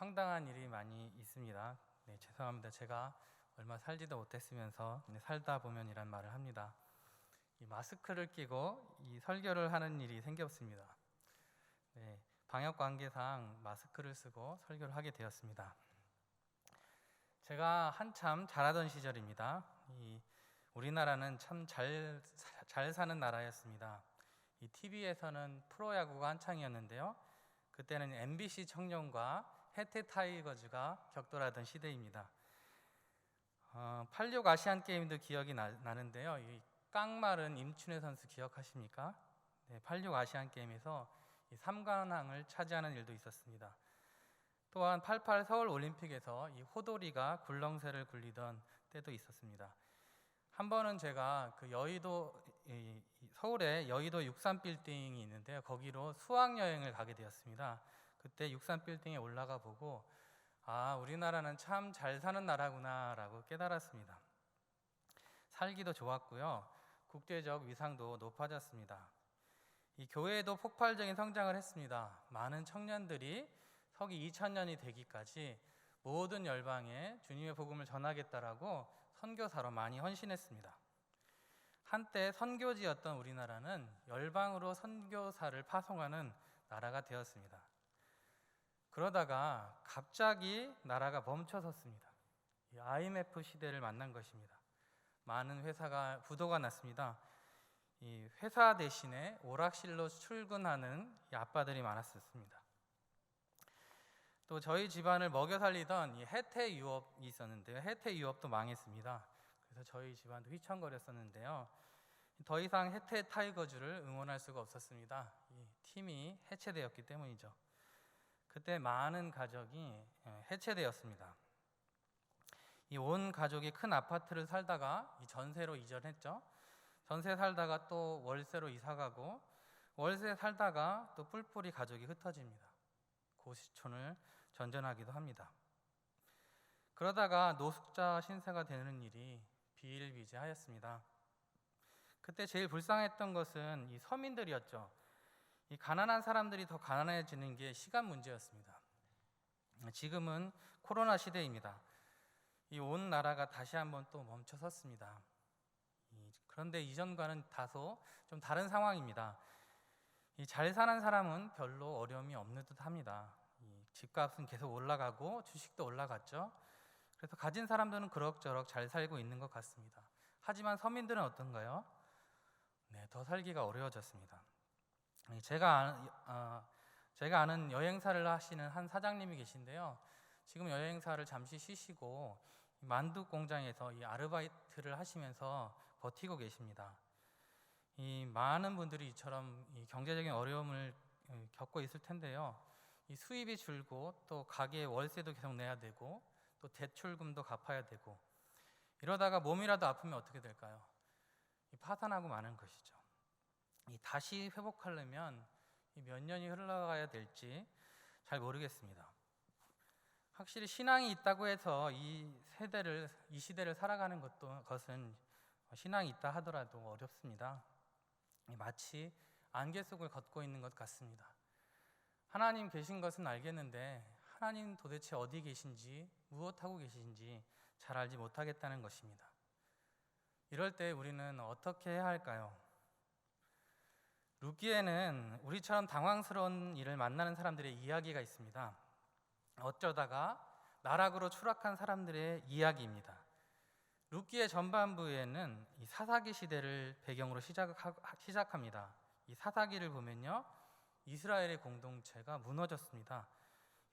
황당한 일이 많이 있습니다. 죄송합니다. 제가 얼마 살지도 못했으면서 살다 보면이란 말을 합니다. 이 마스크를 끼고 이 설교를 하는 일이 생겼습니다. 방역 관계상 마스크를 쓰고 설교를 하게 되었습니다. 제가 한참 잘하던 시절입니다. 우리나라는 참 잘 사는 나라였습니다. 이 TV에서는 프로야구가 한창이었는데요. 그때는 MBC 청룡과 해태 타이거즈가 격돌하던 시대입니다. 86 아시안 게임도 기억이 나는데요. 이 깡마른 임춘혜 선수 기억하십니까? 86 아시안 게임에서 3관왕을 차지하는 일도 있었습니다. 또한 88 서울 올림픽에서 이 호돌이가 굴렁쇠를 굴리던 때도 있었습니다. 한 번은 제가 그 서울에 여의도 63 빌딩이 있는데요. 거기로 수학 여행을 가게 되었습니다. 그때 63 빌딩에 올라가 보고 우리나라는 참 잘 사는 나라구나라고 깨달았습니다. 살기도 좋았고요. 국제적 위상도 높아졌습니다. 이 교회도 폭발적인 성장을 했습니다. 많은 청년들이 서기 2000년이 되기까지 모든 열방에 주님의 복음을 전하겠다라고 선교사로 많이 헌신했습니다. 한때 선교지였던 우리나라는 열방으로 선교사를 파송하는 나라가 되었습니다. 그러다가 갑자기 나라가 멈춰섰습니다. IMF 시대를 만난 것입니다. 많은 회사가 부도가 났습니다. 이 회사 대신에 오락실로 출근하는 아빠들이 많았었습니다. 또 저희 집안을 먹여 살리던 이 해태 유업이 있었는데요. 해태 유업도 망했습니다. 그래서 저희 집안도 휘청거렸었는데요. 더 이상 해태 타이거즈를 응원할 수가 없었습니다. 이 팀이 해체되었기 때문이죠. 그때 많은 가족이 해체되었습니다. 이 온 가족이 큰 아파트를 살다가 이 전세로 이전했죠. 전세 살다가 또 월세로 이사가고 월세 살다가 또 뿔뿔이 가족이 흩어집니다. 고시촌을 전전하기도 합니다. 그러다가 노숙자 신세가 되는 일이 비일비재하였습니다. 그때 제일 불쌍했던 것은 이 서민들이었죠. 이 가난한 사람들이 더 가난해지는 게 시간 문제였습니다. 지금은 코로나 시대입니다. 이 온 나라가 다시 한번 또 멈춰섰습니다. 그런데 이전과는 다소 좀 다른 상황입니다. 이 잘 사는 사람은 별로 어려움이 없는 듯합니다. 집값은 계속 올라가고 주식도 올라갔죠. 그래서 가진 사람들은 그럭저럭 잘 살고 있는 것 같습니다. 하지만 서민들은 어떤가요? 더 살기가 어려워졌습니다. 제가 아는 여행사를 하시는 한 사장님이 계신데요. 지금 여행사를 잠시 쉬시고 만두 공장에서 이 아르바이트를 하시면서 버티고 계십니다. 이 많은 분들이 이처럼 이 경제적인 어려움을 겪고 있을 텐데요. 이 수입이 줄고 또 가게 월세도 계속 내야 되고 또 대출금도 갚아야 되고 이러다가 몸이라도 아프면 어떻게 될까요? 파산하고 마는 것이죠. 다시 회복하려면 몇 년이 흘러가야 될지 잘 모르겠습니다. 확실히 신앙이 있다고 해서 이 시대를 살아가는 것은 신앙이 있다 하더라도 어렵습니다. 마치 안개 속을 걷고 있는 것 같습니다. 하나님 계신 것은 알겠는데 하나님 도대체 어디 계신지 무엇하고 계신지 잘 알지 못하겠다는 것입니다. 이럴 때 우리는 어떻게 해야 할까요? 룻기에는 우리처럼 당황스러운 일을 만나는 사람들의 이야기가 있습니다. 어쩌다가 나락으로 추락한 사람들의 이야기입니다. 룻기의 전반부에는 이 사사기 시대를 배경으로 시작합니다. 이 사사기를 보면요, 이스라엘의 공동체가 무너졌습니다.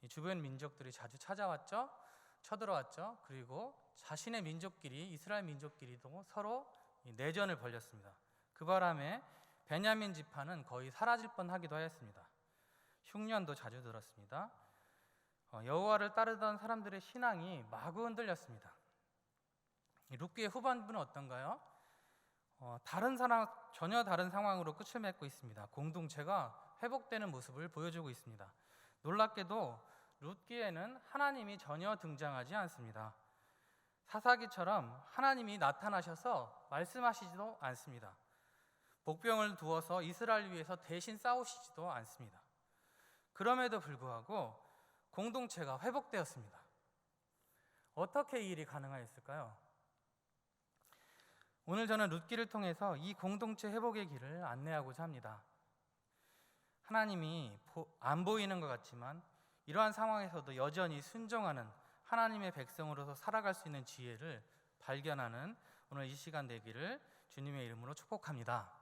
이 주변 민족들이 자주 찾아왔죠, 쳐들어왔죠. 그리고 자신의 민족끼리, 이스라엘 민족끼리도 서로 내전을 벌였습니다. 그 바람에 베냐민 지파는 거의 사라질 뻔하기도 하였습니다. 흉년도 자주 들었습니다. 여호와를 따르던 사람들의 신앙이 마구 흔들렸습니다. 룻기의 후반부는 어떤가요? 전혀 다른 상황으로 끝을 맺고 있습니다. 공동체가 회복되는 모습을 보여주고 있습니다. 놀랍게도 룻기에는 하나님이 전혀 등장하지 않습니다. 사사기처럼 하나님이 나타나셔서 말씀하시지도 않습니다. 복병을 두어서 이스라엘 위해서 대신 싸우시지도 않습니다. 그럼에도 불구하고 공동체가 회복되었습니다. 어떻게 이 일이 가능하였을까요? 오늘 저는 룻기를 통해서 이 공동체 회복의 길을 안내하고자 합니다. 하나님이 안 보이는 것 같지만 이러한 상황에서도 여전히 순종하는 하나님의 백성으로서 살아갈 수 있는 지혜를 발견하는 오늘 이 시간 되기를 주님의 이름으로 축복합니다.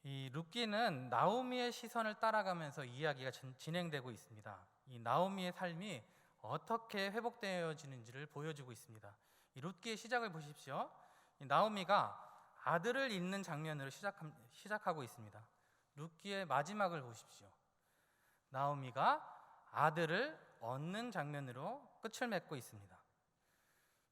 이 룻기는 나오미의 시선을 따라가면서 이야기가 진행되고 있습니다. 이 나오미의 삶이 어떻게 회복되어지는지를 보여주고 있습니다. 이 룻기의 시작을 보십시오. 이 나오미가 아들을 잃는 장면으로 시작하고 있습니다. 룻기의 마지막을 보십시오. 나오미가 아들을 얻는 장면으로 끝을 맺고 있습니다.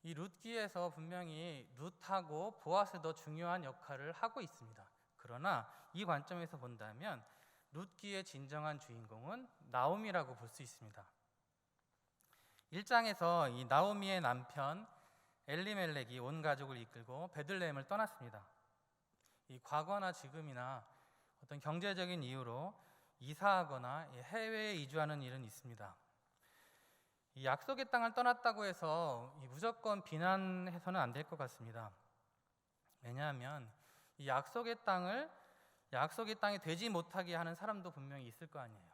이 룻기에서 분명히 룻하고 보아스도 중요한 역할을 하고 있습니다. 그러나 이 관점에서 본다면 룻기의 진정한 주인공은 나오미라고 볼 수 있습니다. 1장에서 이 나오미의 남편 엘리멜렉이 온 가족을 이끌고 베들레헴을 떠났습니다. 이 과거나 지금이나 어떤 경제적인 이유로 이사하거나 해외에 이주하는 일은 있습니다. 이 약속의 땅을 떠났다고 해서 무조건 비난해서는 안 될 것 같습니다. 왜냐하면 이 약속의 땅이 되지 못하게 하는 사람도 분명히 있을 거 아니에요.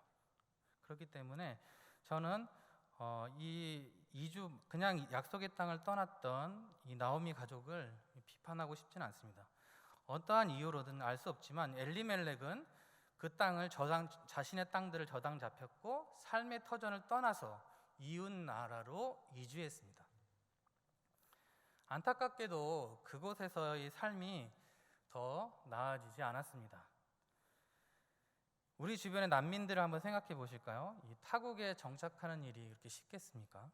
그렇기 때문에 저는 이 이주 그냥 약속의 땅을 떠났던 이 나오미 가족을 비판하고 싶지는 않습니다. 어떠한 이유로든 알 수 없지만 엘리멜렉은 그 땅을 자신의 땅들을 저당 잡혔고 삶의 터전을 떠나서 이웃 나라로 이주했습니다. 안타깝게도 그곳에서의 삶이 더 나아지지 않았습니다. 우리 주변의 난민들을 한번 생각해 보실까요? 이 타국에 정착하는 일이 그렇게 쉽겠습니까?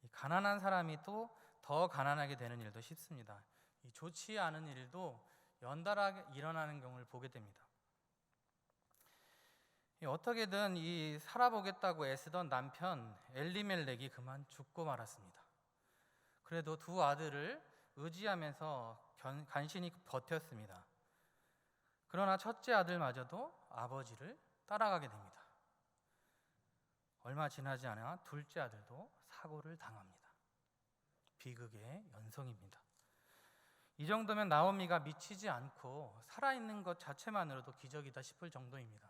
이 가난한 사람이 또 더 가난하게 되는 일도 쉽습니다. 이 좋지 않은 일도 연달아 일어나는 경우를 보게 됩니다. 어떻게든 이 살아보겠다고 애쓰던 남편 엘리멜렉이 그만 죽고 말았습니다. 그래도 두 아들을 의지하면서 간신히 버텼습니다. 그러나 첫째 아들마저도 아버지를 따라가게 됩니다. 얼마 지나지 않아 둘째 아들도 사고를 당합니다. 비극의 연성입니다. 이 정도면 나오미가 미치지 않고 살아있는 것 자체만으로도 기적이다 싶을 정도입니다.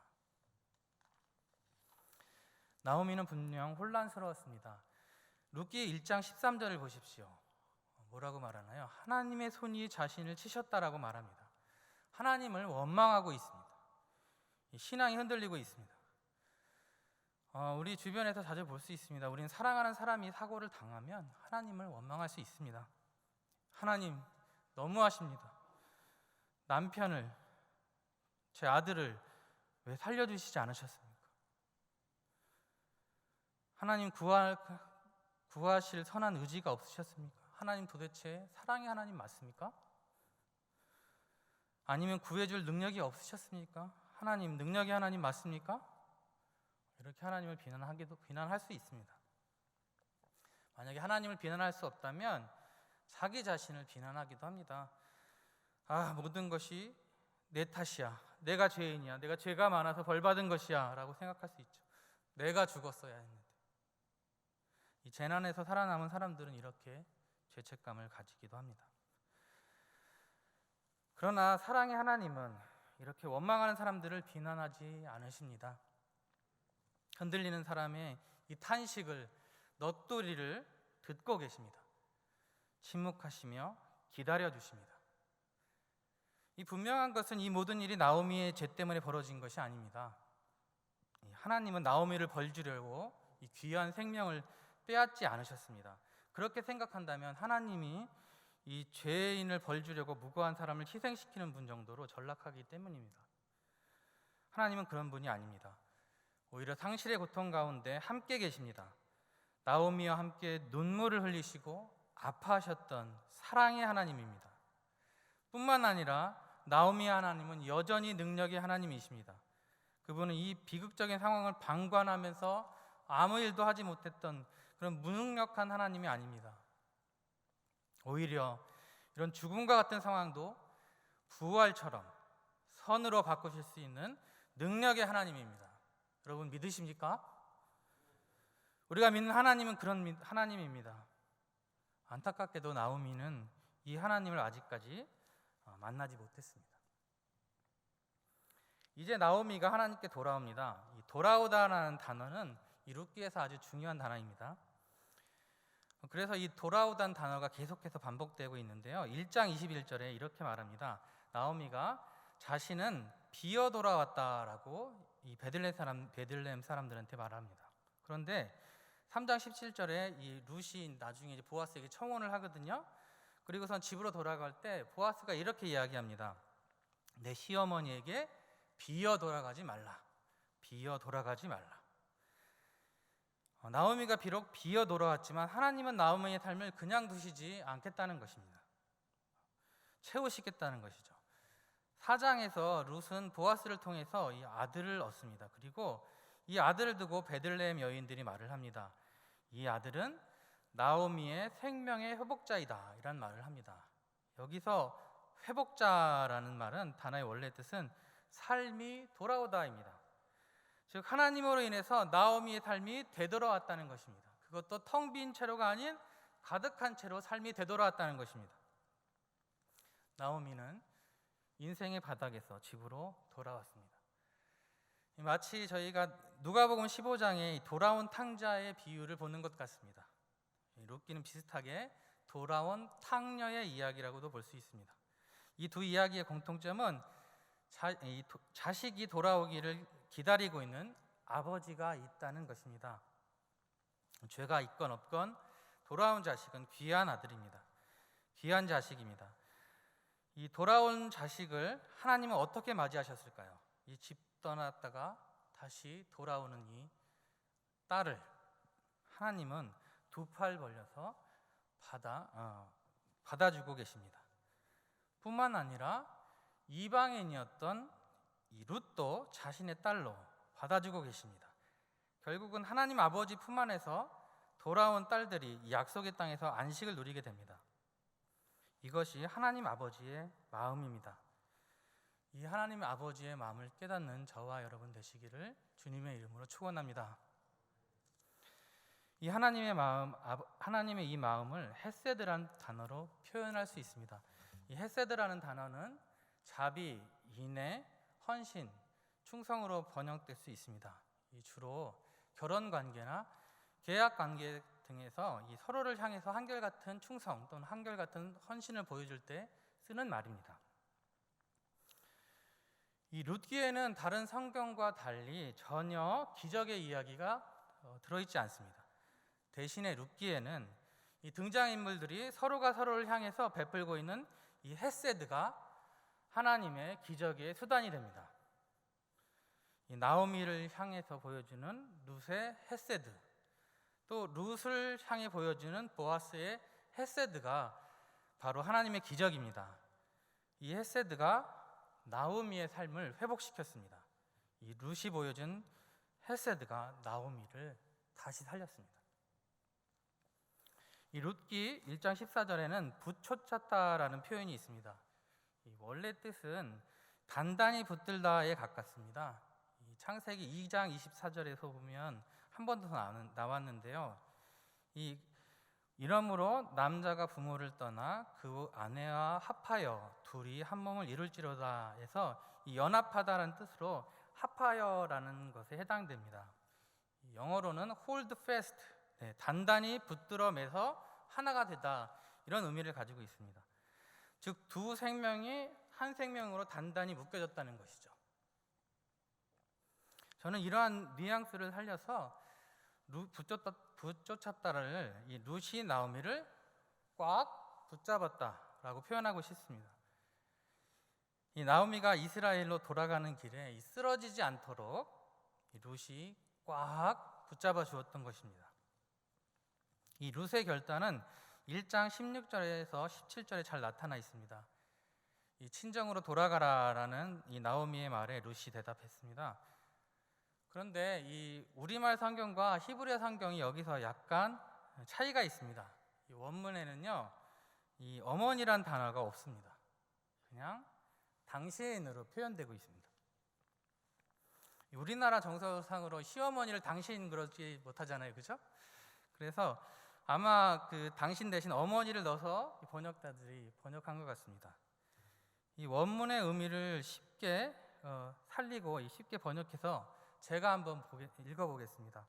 나오미는 분명 혼란스러웠습니다. 룻기 1장 13절을 보십시오. 뭐라고 말하나요? 하나님의 손이 자신을 치셨다라고 말합니다. 하나님을 원망하고 있습니다. 신앙이 흔들리고 있습니다. 우리 주변에서 자주 볼 수 있습니다. 우리는 사랑하는 사람이 사고를 당하면 하나님을 원망할 수 있습니다. 하나님 너무하십니다. 남편을, 제 아들을 왜 살려주시지 않으셨습니까? 하나님 구하실 선한 의지가 없으셨습니까? 하나님 도대체 사랑의 하나님 맞습니까? 아니면 구해줄 능력이 없으셨습니까? 하나님 능력의 하나님 맞습니까? 이렇게 하나님을 비난할 수 있습니다. 만약에 하나님을 비난할 수 없다면 자기 자신을 비난하기도 합니다. 모든 것이 내 탓이야. 내가 죄인이야. 내가 죄가 많아서 벌 받은 것이야 라고 생각할 수 있죠. 내가 죽었어야 했는데. 이 재난에서 살아남은 사람들은 이렇게 죄책감을 가지기도 합니다. 그러나 사랑의 하나님은 이렇게 원망하는 사람들을 비난하지 않으십니다. 흔들리는 사람의 이 탄식을, 넋두리를 듣고 계십니다. 침묵하시며 기다려주십니다. 이 분명한 것은 이 모든 일이 나오미의 죄 때문에 벌어진 것이 아닙니다. 하나님은 나오미를 벌주려고 이 귀한 생명을 빼앗지 않으셨습니다. 그렇게 생각한다면 하나님이 이 죄인을 벌주려고 무고한 사람을 희생시키는 분 정도로 전락하기 때문입니다. 하나님은 그런 분이 아닙니다. 오히려 상실의 고통 가운데 함께 계십니다. 나오미와 함께 눈물을 흘리시고 아파하셨던 사랑의 하나님입니다. 뿐만 아니라 나오미 하나님은 여전히 능력의 하나님이십니다. 그분은 이 비극적인 상황을 방관하면서 아무 일도 하지 못했던 그런 무능력한 하나님이 아닙니다. 오히려 이런 죽음과 같은 상황도 부활처럼 선으로 바꾸실 수 있는 능력의 하나님입니다. 여러분 믿으십니까? 우리가 믿는 하나님은 그런 하나님입니다. 안타깝게도 나오미는 이 하나님을 아직까지 만나지 못했습니다. 이제 나오미가 하나님께 돌아옵니다. 이 돌아오다라는 단어는 이 룻기에서 아주 중요한 단어입니다. 그래서 이 돌아오다는 단어가 계속해서 반복되고 있는데요. 1장 21절에 이렇게 말합니다. 나오미가 자신은 비어 돌아왔다라고 이 베들레헴 사람들한테 말합니다. 그런데 3장 17절에 이 룻이 나중에 이제 보아스에게 청혼을 하거든요. 그리고선 집으로 돌아갈 때 보아스가 이렇게 이야기합니다. 내 시어머니에게 비어 돌아가지 말라. 비어 돌아가지 말라. 나오미가 비록 비어 돌아왔지만 하나님은 나오미의 삶을 그냥 두시지 않겠다는 것입니다. 채우시겠다는 것이죠. 4장에서 룻은 보아스를 통해서 이 아들을 얻습니다. 그리고 이 아들을 두고 베들레헴 여인들이 말을 합니다. 이 아들은 나오미의 생명의 회복자이다 이란 말을 합니다. 여기서 회복자라는 말은 단어의 원래 뜻은 삶이 돌아오다입니다. 즉 하나님으로 인해서 나오미의 삶이 되돌아왔다는 것입니다. 그것도 텅 빈 채로가 아닌 가득한 채로 삶이 되돌아왔다는 것입니다. 나오미는 인생의 바닥에서 집으로 돌아왔습니다. 마치 저희가 누가복음 15장의 돌아온 탕자의 비유를 보는 것 같습니다. 룻기는 비슷하게 돌아온 탕녀의 이야기라고도 볼 수 있습니다. 이 두 이야기의 공통점은 자식이 돌아오기를 기다리고 있는 아버지가 있다는 것입니다. 죄가 있건 없건 돌아온 자식은 귀한 아들입니다. 귀한 자식입니다. 이 돌아온 자식을 하나님은 어떻게 맞이하셨을까요? 이 집 떠났다가 다시 돌아오는 이 딸을 하나님은 두 팔 벌려서 받아주고 계십니다. 뿐만 아니라 이방인이었던 이 룻도 자신의 딸로 받아주고 계십니다. 결국은 하나님 아버지 품 안에서 돌아온 딸들이 이 약속의 땅에서 안식을 누리게 됩니다. 이것이 하나님 아버지의 마음입니다. 이 하나님 아버지의 마음을 깨닫는 저와 여러분 되시기를 주님의 이름으로 축원합니다. 이 하나님의 마음, 하나님의 이 마음을 헤세드라는 단어로 표현할 수 있습니다. 이 헤세드라는 단어는 자비, 인애, 헌신, 충성으로 번역될 수 있습니다. 이 주로 결혼 관계나 계약 관계 등에서 이 서로를 향해서 한결같은 충성 또는 한결같은 헌신을 보여줄 때 쓰는 말입니다. 이 룻기에는 다른 성경과 달리 전혀 기적의 이야기가 들어있지 않습니다. 대신에 룻기에는 이 등장인물들이 서로가 서로를 향해서 베풀고 있는 이 헤세드가 하나님의 기적의 수단이 됩니다. 이 나오미를 향해서 보여주는 룻의 헤세드, 또 룻을 향해 보여주는 보아스의 헤세드가 바로 하나님의 기적입니다. 이 헤세드가 나오미의 삶을 회복시켰습니다. 이 룻이 보여준 헤세드가 나오미를 다시 살렸습니다. 이 룻기 1장 14절에는 붙여찼다라는 표현이 있습니다. 이 원래 뜻은 단단히 붙들다에 가깝습니다. 이 창세기 2장 24절에서 보면 한 번 더 나왔는데요. 이러므로 남자가 부모를 떠나 그 아내와 합하여 둘이 한 몸을 이룰지로다 해서 이 연합하다라는 뜻으로 합하여라는 것에 해당됩니다. 영어로는 hold fast, 단단히 붙들어 매서 하나가 되다, 이런 의미를 가지고 있습니다. 즉 두 생명이 한 생명으로 단단히 묶여졌다는 것이죠. 저는 이러한 뉘앙스를 살려서 붙쫓았다를 이 룻이 나오미를 꽉 붙잡았다라고 표현하고 싶습니다. 이 나오미가 이스라엘로 돌아가는 길에 쓰러지지 않도록 이 룻이 꽉 붙잡아 주었던 것입니다. 이 룻의 결단은 1장 16절에서 17절에 잘 나타나 있습니다. 이 친정으로 돌아가라라는 이 나오미의 말에 룻이 대답했습니다. 그런데 이 우리말 성경과 히브리어 성경이 여기서 약간 차이가 있습니다. 이 원문에는요, 이 어머니란 단어가 없습니다. 그냥 당신으로 표현되고 있습니다. 우리나라 정서상으로 시어머니를 당신 그러지 못하잖아요, 그죠? 그래서 아마 그 당신 대신 어머니를 넣어서 번역가들이 번역한 것 같습니다. 이 원문의 의미를 쉽게 살리고 쉽게 번역해서 제가 한번 읽어보겠습니다.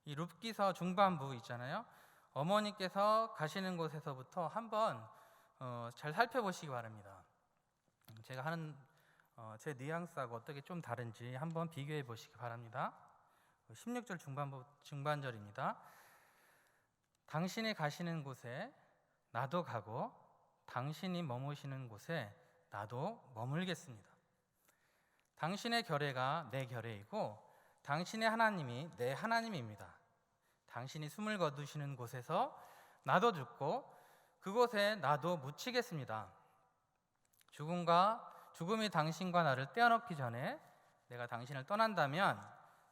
이 룻기서 중반부 있잖아요. 어머니께서 가시는 곳에서부터 한번 잘 살펴보시기 바랍니다. 제가 하는 제 뉘앙스하고 어떻게 좀 다른지 한번 비교해 보시기 바랍니다. 16절 중반절입니다. 당신이 가시는 곳에 나도 가고 당신이 머무시는 곳에 나도 머물겠습니다. 당신의 결례가 내 결례이고 당신의 하나님이 내 하나님입니다. 당신이 숨을 거두시는 곳에서 나도 죽고 그곳에 나도 묻히겠습니다. 죽음이 당신과 나를 떼어놓기 전에 내가 당신을 떠난다면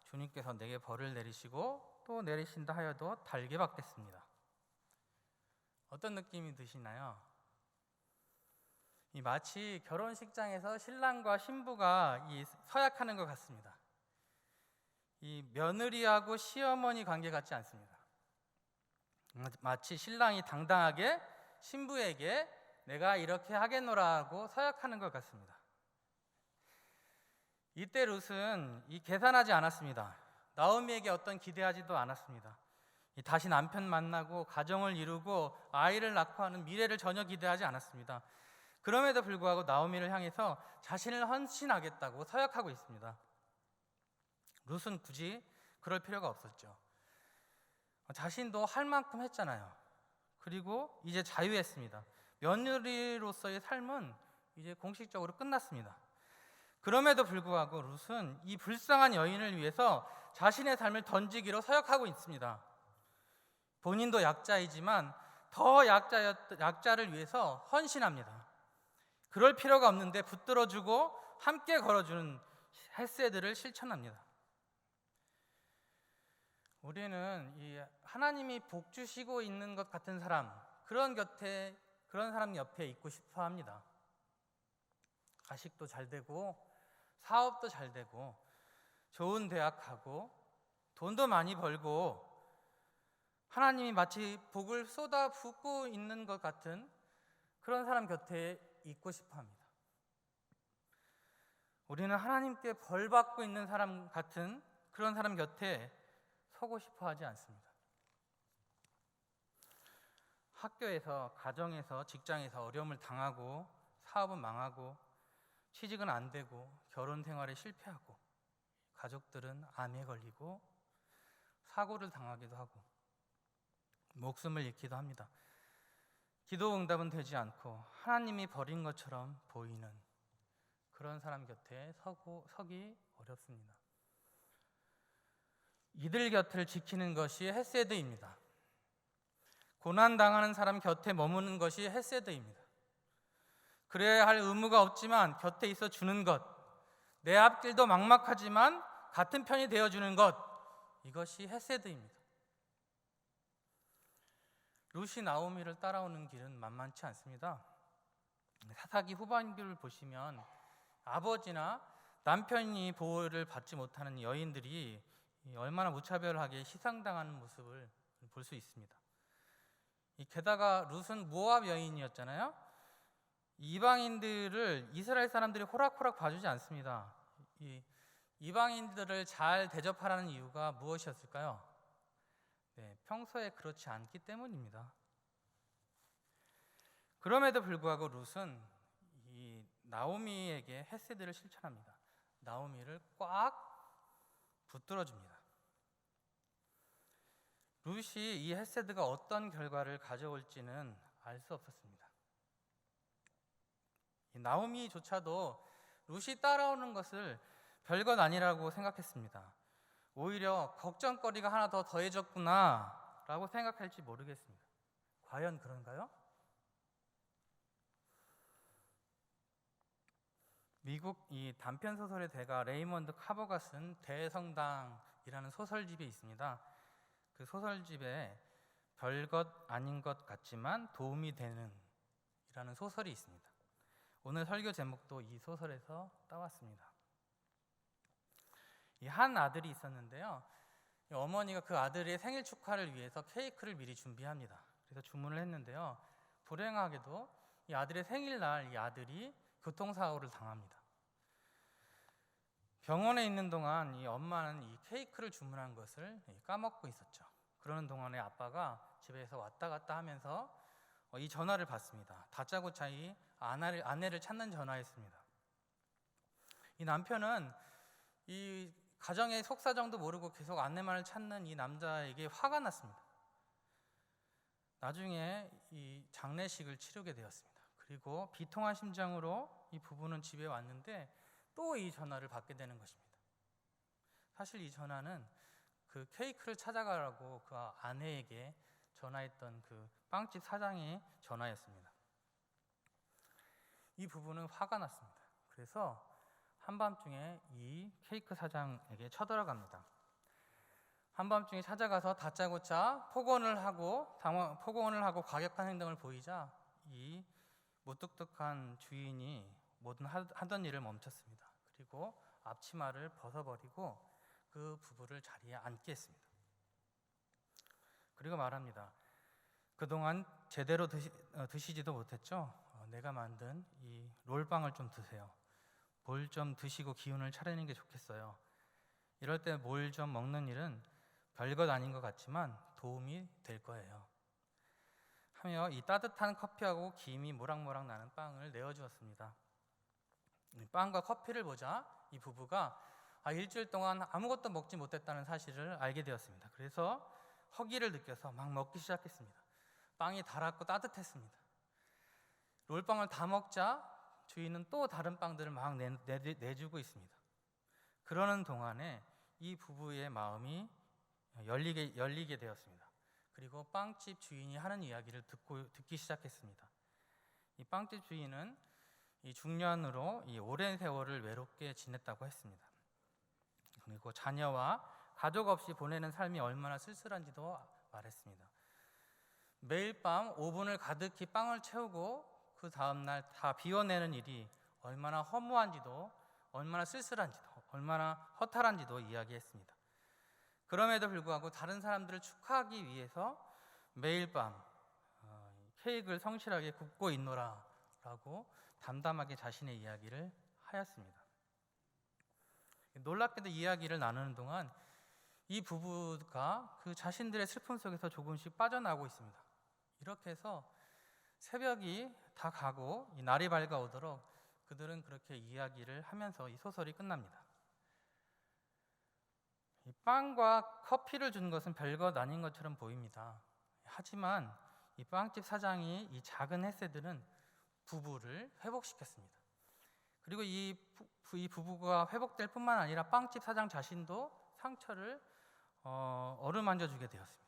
주님께서 내게 벌을 내리시고 또 내리신다 하여도 달게 받겠습니다. 어떤 느낌이 드시나요? 마치 결혼식장에서 신랑과 신부가 서약하는 것 같습니다. 이 며느리하고 시어머니 관계 같지 않습니다. 마치 신랑이 당당하게 신부에게 내가 이렇게 하겠노라고 서약하는 것 같습니다. 이때 룻은 계산하지 않았습니다. 나오미에게 어떤 기대하지도 않았습니다. 다시 남편 만나고 가정을 이루고 아이를 낳고 하는 미래를 전혀 기대하지 않았습니다. 그럼에도 불구하고 나오미를 향해서 자신을 헌신하겠다고 서약하고 있습니다. 룻은 굳이 그럴 필요가 없었죠. 자신도 할 만큼 했잖아요. 그리고 이제 자유했습니다. 며느리로서의 삶은 이제 공식적으로 끝났습니다. 그럼에도 불구하고 룻은 이 불쌍한 여인을 위해서 자신의 삶을 던지기로 서약하고 있습니다. 본인도 약자이지만 더 약자를 위해서 헌신합니다. 그럴 필요가 없는데 붙들어주고 함께 걸어주는 헤세드를 실천합니다. 우리는 하나님이 복 주시고 있는 것 같은 사람, 그런 사람 옆에 있고 싶어 합니다. 가식도 잘 되고 사업도 잘 되고 좋은 대학 가고 돈도 많이 벌고 하나님이 마치 복을 쏟아붓고 있는 것 같은 그런 사람 곁에 있고 싶어 합니다. 우리는 하나님께 벌 받고 있는 사람 같은 그런 사람 곁에 서고 싶어 하지 않습니다. 학교에서, 가정에서, 직장에서 어려움을 당하고 사업은 망하고 취직은 안 되고 결혼 생활에 실패하고 가족들은 암에 걸리고 사고를 당하기도 하고 목숨을 잃기도 합니다. 기도 응답은 되지 않고 하나님이 버린 것처럼 보이는 그런 사람 곁에 서기 어렵습니다. 이들 곁을 지키는 것이 헤세드입니다. 고난당하는 사람 곁에 머무는 것이 헤세드입니다. 그래야 할 의무가 없지만 곁에 있어 주는 것, 내 앞길도 막막하지만 같은 편이 되어주는 것, 이것이 헤세드입니다. 룻이 나오미를 따라오는 길은 만만치 않습니다. 사사기 후반기를 보시면 아버지나 남편이 보호를 받지 못하는 여인들이 얼마나 무차별하게 희생당하는 모습을 볼 수 있습니다. 게다가 룻은 모압 여인이었잖아요. 이방인들을 이스라엘 사람들이 호락호락 봐주지 않습니다. 이방인들을 잘 대접하라는 이유가 무엇이었을까요? 평소에 그렇지 않기 때문입니다. 그럼에도 불구하고 룻은 이 나오미에게 헤세드를 실천합니다. 나오미를 꽉 붙들어줍니다. 룻이 이 헤세드가 어떤 결과를 가져올지는 알 수 없었습니다. 나오미조차도 룻이 따라오는 것을 별것 아니라고 생각했습니다. 오히려 걱정거리가 하나 더 더해졌구나 라고 생각할지 모르겠습니다. 과연 그런가요? 미국 이 단편 소설의 대가 레이먼드 카버가 쓴 대성당이라는 소설집이 있습니다. 그 소설집에 별것 아닌 것 같지만 도움이 되는 이라는 소설이 있습니다. 오늘 설교 제목도 이 소설에서 따왔습니다. 이 한 아들이 있었는데요. 이 어머니가 그 아들의 생일 축하를 위해서 케이크를 미리 준비합니다. 그래서 주문을 했는데요. 불행하게도 이 아들의 생일날 이 아들이 교통사고를 당합니다. 병원에 있는 동안 이 엄마는 이 케이크를 주문한 것을 까먹고 있었죠. 그러는 동안에 아빠가 집에서 왔다 갔다 하면서 이 전화를 받습니다. 다짜고짜 이 아내를 찾는 전화였습니다. 이 남편은 이 가정의 속사정도 모르고 계속 아내만을 찾는 이 남자에게 화가 났습니다. 나중에 이 장례식을 치르게 되었습니다. 그리고 비통한 심정으로 이 부부는 집에 왔는데 또 이 전화를 받게 되는 것입니다. 사실 이 전화는 그 케이크를 찾아가라고 그 아내에게 전화했던 그 빵집 사장의 전화였습니다. 이 부부는 화가 났습니다. 그래서 한밤중에 이 케이크 사장에게 쳐들어갑니다. 한밤중에 찾아가서 다짜고짜 폭언을 하고 과격한 행동을 보이자 이 무뚝뚝한 주인이 모든 하던 일을 멈췄습니다. 그리고 앞치마를 벗어버리고 그 부부를 자리에 앉게 했습니다. 그리고 말합니다. 그동안 제대로 드시지도 못했죠? 내가 만든 이 롤빵을 좀 드세요. 뭘 좀 드시고 기운을 차리는 게 좋겠어요. 이럴 때 뭘 좀 먹는 일은 별것 아닌 것 같지만 도움이 될 거예요. 하며 이 따뜻한 커피하고 김이 모락모락 나는 빵을 내어주었습니다. 빵과 커피를 보자 이 부부가 일주일 동안 아무것도 먹지 못했다는 사실을 알게 되었습니다. 그래서 허기를 느껴서 막 먹기 시작했습니다. 빵이 달았고 따뜻했습니다. 롤빵을 다 먹자 주인은 또 다른 빵들을 막 내주고 있습니다. 그러는 동안에 이 부부의 마음이 열리게 되었습니다. 그리고 빵집 주인이 하는 이야기를 듣기 시작했습니다. 이 빵집 주인은 이 중년으로 이 오랜 세월을 외롭게 지냈다고 했습니다. 그리고 자녀와 가족 없이 보내는 삶이 얼마나 쓸쓸한지도 말했습니다. 매일 밤 오븐을 가득히 빵을 채우고 그 다음날 다 비워내는 일이 얼마나 허무한지도, 얼마나 쓸쓸한지도, 얼마나 허탈한지도 이야기했습니다. 그럼에도 불구하고 다른 사람들을 축하하기 위해서 매일 밤 케이크를 성실하게 굽고 있노라 라고 담담하게 자신의 이야기를 하였습니다. 놀랍게도 이야기를 나누는 동안 이 부부가 그 자신들의 슬픔 속에서 조금씩 빠져나오고 있습니다. 이렇게 해서 새벽이 다 가고 이 날이 밝아오도록 그들은 그렇게 이야기를 하면서 이 소설이 끝납니다. 이 빵과 커피를 준 것은 별것 아닌 것처럼 보입니다. 하지만 이 빵집 사장이 이 작은 햇새들은 부부를 회복시켰습니다. 그리고 이 부부가 회복될 뿐만 아니라 빵집 사장 자신도 상처를 어루만져 주게 되었습니다.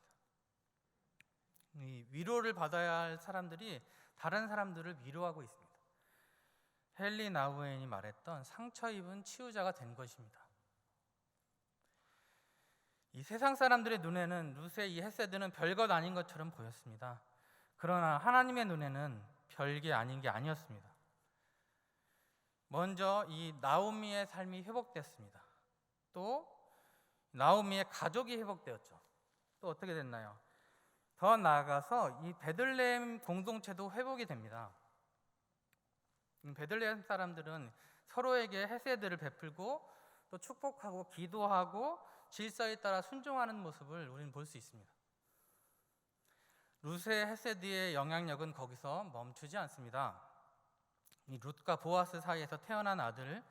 이 위로를 받아야 할 사람들이 다른 사람들을 위로하고 있습니다. 헨리 나우엔이 말했던 상처 입은 치유자가 된 것입니다. 이 세상 사람들의 눈에는 룻의 이 햇새들은 별것 아닌 것처럼 보였습니다. 그러나 하나님의 눈에는 별게 아닌 게 아니었습니다. 먼저 이 나오미의 삶이 회복됐습니다. 또 나오미의 가족이 회복되었죠. 또 어떻게 됐나요? 더 나아가서 이 베들레헴 공동체도 회복이 됩니다. 베들레헴 사람들은 서로에게 햇새들을 베풀고 또 축복하고 기도하고 질서에 따라 순종하는 모습을 우리는 볼 수 있습니다. 룻의 햇새드의 영향력은 거기서 멈추지 않습니다. 이 룻과 보아스 사이에서 태어난 아들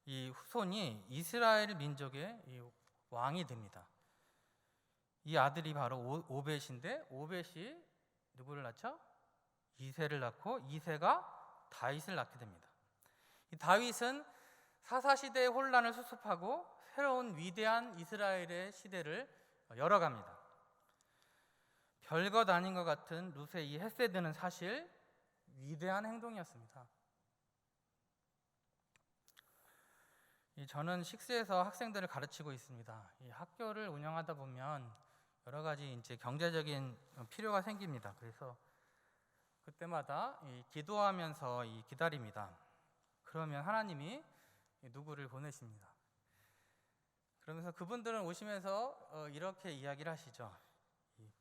이 후손이 이스라엘 민족의 이 왕이 됩니다. 이 아들이 바로 오벳인데 오벳이 누구를 낳죠? 이새를 낳고 이새가 다윗을 낳게 됩니다. 이 다윗은 사사시대의 혼란을 수습하고 새로운 위대한 이스라엘의 시대를 열어갑니다. 별것 아닌 것 같은 룻의 이 햇새드는 사실 위대한 행동이었습니다. 저는 식스에서 학생들을 가르치고 있습니다. 이 학교를 운영하다 보면 여러 가지 이제 경제적인 필요가 생깁니다. 그래서 그때마다 기도하면서 기다립니다. 그러면 하나님이 누구를 보내십니다. 그러면서 그분들은 오시면서 이렇게 이야기를 하시죠.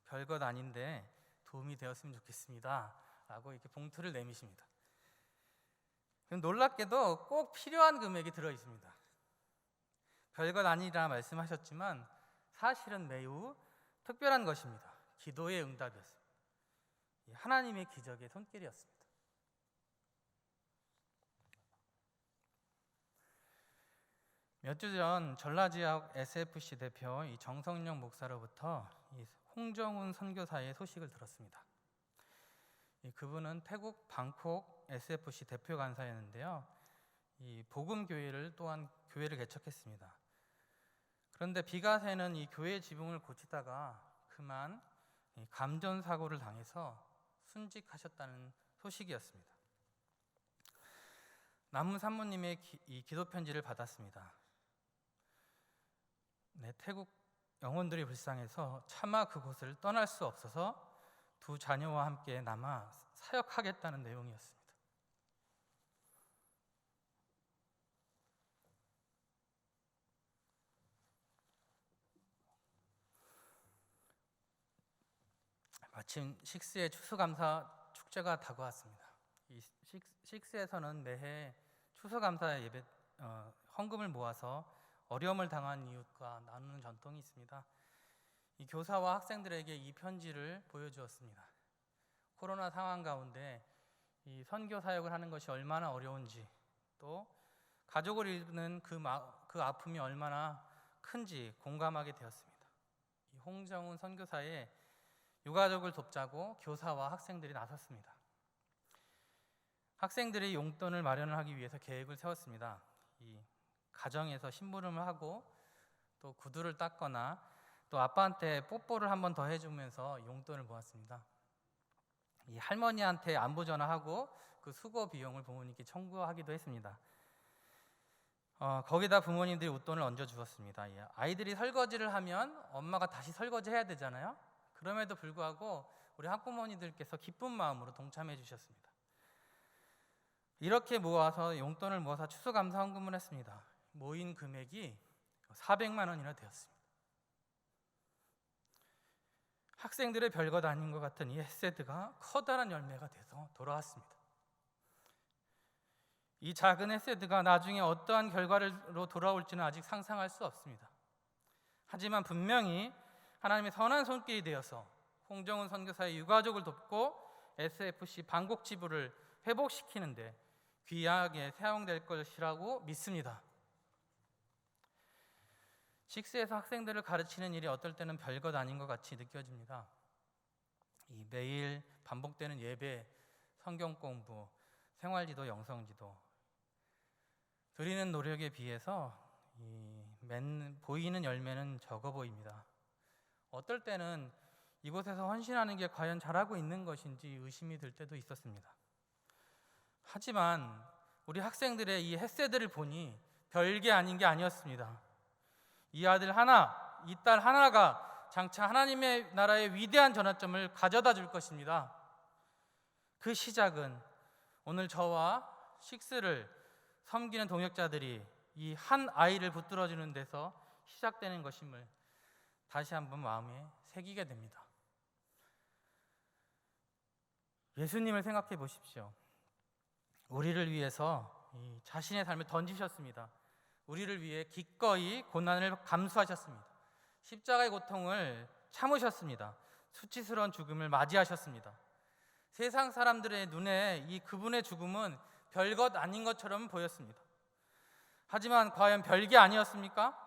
별것 아닌데 도움이 되었으면 좋겠습니다 라고 이렇게 봉투를 내미십니다. 놀랍게도 꼭 필요한 금액이 들어 있습니다. 별것 아니라 말씀하셨지만 사실은 매우 특별한 것입니다. 기도의 응답이었습니다. 하나님의 기적의 손길이었습니다. 몇 주 전 전라지역 SFC 대표 이 정성영 목사로부터 이 홍정훈 선교사의 소식을 들었습니다. 그분은 태국 방콕 SFC 대표 간사였는데요. 이 복음교회를 또한 교회를 개척했습니다. 그런데 비가 새는 이 교회 지붕을 고치다가 그만 감전사고를 당해서 순직하셨다는 소식이었습니다. 남무 산모님의 이 기도 편지를 받았습니다. 네, 태국 영혼들이 불쌍해서 차마 그곳을 떠날 수 없어서 두 자녀와 함께 남아 사역하겠다는 내용이었습니다. 마침 식스의 추수감사 축제가 다가왔습니다. 이 식스에서는 매해 추수감사 예배 헌금을 모아서 어려움을 당한 이웃과 나누는 전통이 있습니다. 이 교사와 학생들에게 이 편지를 보여주었습니다. 코로나 상황 가운데 이 선교 사역을 하는 것이 얼마나 어려운지, 또 가족을 잃는 그 아픔이 얼마나 큰지 공감하게 되었습니다. 이 홍정훈 선교사의 유가족을 돕자고 교사와 학생들이 나섰습니다. 학생들이 용돈을 마련을 하기 위해서 계획을 세웠습니다. 이 가정에서 심부름을 하고 또 구두를 닦거나 또 아빠한테 뽀뽀를 한 번 더 해주면서 용돈을 모았습니다. 이 할머니한테 안부 전화하고 그 수고 비용을 부모님께 청구하기도 했습니다. 거기다 부모님들이 웃돈을 얹어주었습니다. 아이들이 설거지를 하면 엄마가 다시 설거지 해야 되잖아요. 그럼에도 불구하고 우리 학부모님들께서 기쁜 마음으로 동참해 주셨습니다. 이렇게 모아서 용돈을 모아서 추수감사 헌금을 했습니다. 모인 금액이 400만 원이나 되었습니다. 학생들의 별것 아닌 것 같은 이 헤세드가 커다란 열매가 돼서 돌아왔습니다. 이 작은 헤세드가 나중에 어떠한 결과로 돌아올지는 아직 상상할 수 없습니다. 하지만 분명히 하나님의 선한 손길이 되어서 홍정훈 선교사의 유가족을 돕고 SFC 방콕 지부를 회복시키는데 귀하게 사용될 것이라고 믿습니다. 식스에서 학생들을 가르치는 일이 어떨 때는 별것 아닌 것 같이 느껴집니다. 이 매일 반복되는 예배, 성경 공부, 생활지도, 영성지도 드리는 노력에 비해서 보이는 열매는 적어 보입니다. 어떨 때는 이곳에서 헌신하는 게 과연 잘하고 있는 것인지 의심이 들 때도 있었습니다. 하지만 우리 학생들의 이 햇새들을 보니 별게 아닌 게 아니었습니다. 이 아들 하나, 이 딸 하나가 장차 하나님의 나라의 위대한 전환점을 가져다 줄 것입니다. 그 시작은 오늘 저와 식스를 섬기는 동역자들이 이 한 아이를 붙들어주는 데서 시작되는 것임을 다시 한번 마음에 새기게 됩니다. 예수님을 생각해 보십시오. 우리를 위해서 자신의 삶을 던지셨습니다. 우리를 위해 기꺼이 고난을 감수하셨습니다. 십자가의 고통을 참으셨습니다. 수치스러운 죽음을 맞이하셨습니다. 세상 사람들의 눈에 이 그분의 죽음은 별것 아닌 것처럼 보였습니다. 하지만 과연 별게 아니었습니까?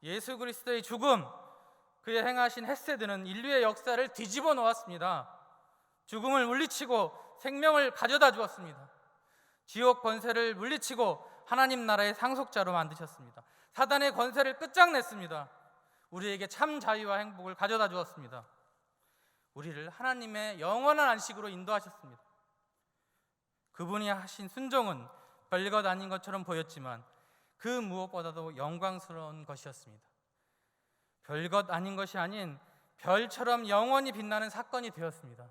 예수 그리스도의 죽음, 그의 행하신 헤세드는 인류의 역사를 뒤집어 놓았습니다. 죽음을 물리치고 생명을 가져다 주었습니다. 지옥 권세를 물리치고 하나님 나라의 상속자로 만드셨습니다. 사단의 권세를 끝장냈습니다. 우리에게 참 자유와 행복을 가져다 주었습니다. 우리를 하나님의 영원한 안식으로 인도하셨습니다. 그분이 하신 순종은 별것 아닌 것처럼 보였지만 그 무엇보다도 영광스러운 것이었습니다. 별것 아닌 것이 아닌 별처럼 영원히 빛나는 사건이 되었습니다.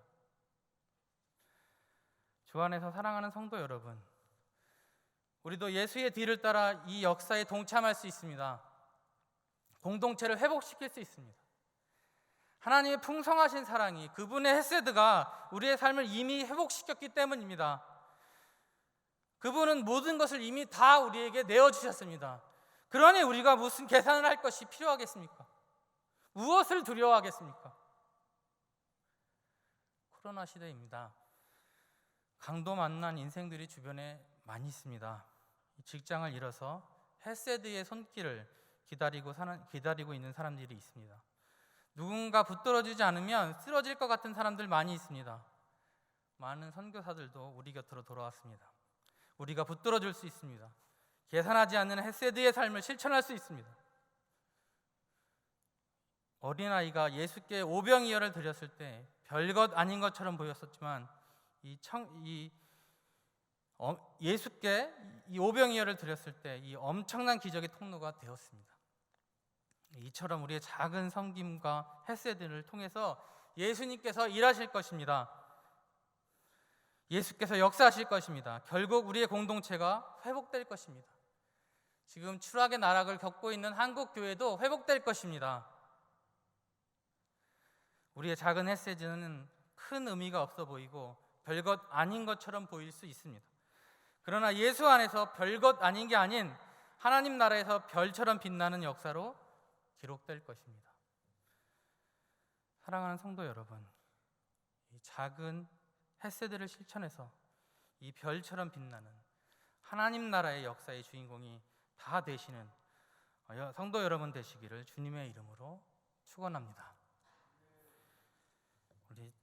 주 안에서 사랑하는 성도 여러분, 우리도 예수의 뒤를 따라 이 역사에 동참할 수 있습니다. 공동체를 회복시킬 수 있습니다. 하나님의 풍성하신 사랑이, 그분의 헤세드가 우리의 삶을 이미 회복시켰기 때문입니다. 그분은 모든 것을 이미 다 우리에게 내어주셨습니다. 그러니 우리가 무슨 계산을 할 것이 필요하겠습니까? 무엇을 두려워하겠습니까? 코로나 시대입니다. 강도 만난 인생들이 주변에 많이 있습니다. 직장을 잃어서 헤세드의 손길을 기다리고 있는 사람들이 있습니다. 누군가 붙들어주지 않으면 쓰러질 것 같은 사람들 많이 있습니다. 많은 선교사들도 우리 곁으로 돌아왔습니다. 우리가 붙들어줄 수 있습니다. 계산하지 않는 헤세드의 삶을 실천할 수 있습니다. 어린아이가 예수께 오병이어를 드렸을 때 별것 아닌 것처럼 보였었지만 예수께 이 오병이어를 드렸을 때 이 엄청난 기적의 통로가 되었습니다. 이처럼 우리의 작은 섬김과 헤세드를 통해서 예수님께서 일하실 것입니다. 예수께서 역사하실 것입니다. 결국 우리의 공동체가 회복될 것입니다. 지금 추락의 나락을 겪고 있는 한국 교회도 회복될 것입니다. 우리의 작은 헤세드는 큰 의미가 없어 보이고 별것 아닌 것처럼 보일 수 있습니다. 그러나 예수 안에서 별것 아닌 게 아닌 하나님 나라에서 별처럼 빛나는 역사로 기록될 것입니다. 사랑하는 성도 여러분, 이 작은 헤세드를 실천해서 이 별처럼 빛나는 하나님 나라의 역사의 주인공이 다 되시는 성도 여러분 되시기를 주님의 이름으로 축원합니다. 우리